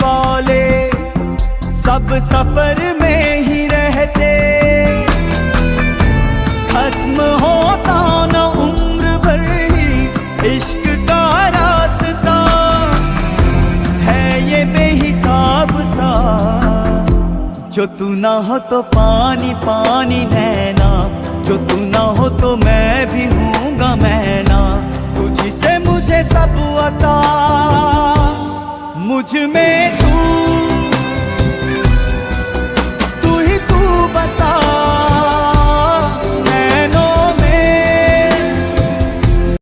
वाले सब सफर में ही रहते, खत्म होता न उम्र भर ही इश्क का रास्ता है ये बेहिसाब सा। जो तू ना हो तो पानी पानी नैना, जो तू ना हो तो मैं भी हूँगा मैं ना। तुझी से मुझे सब अता, मुझ में तू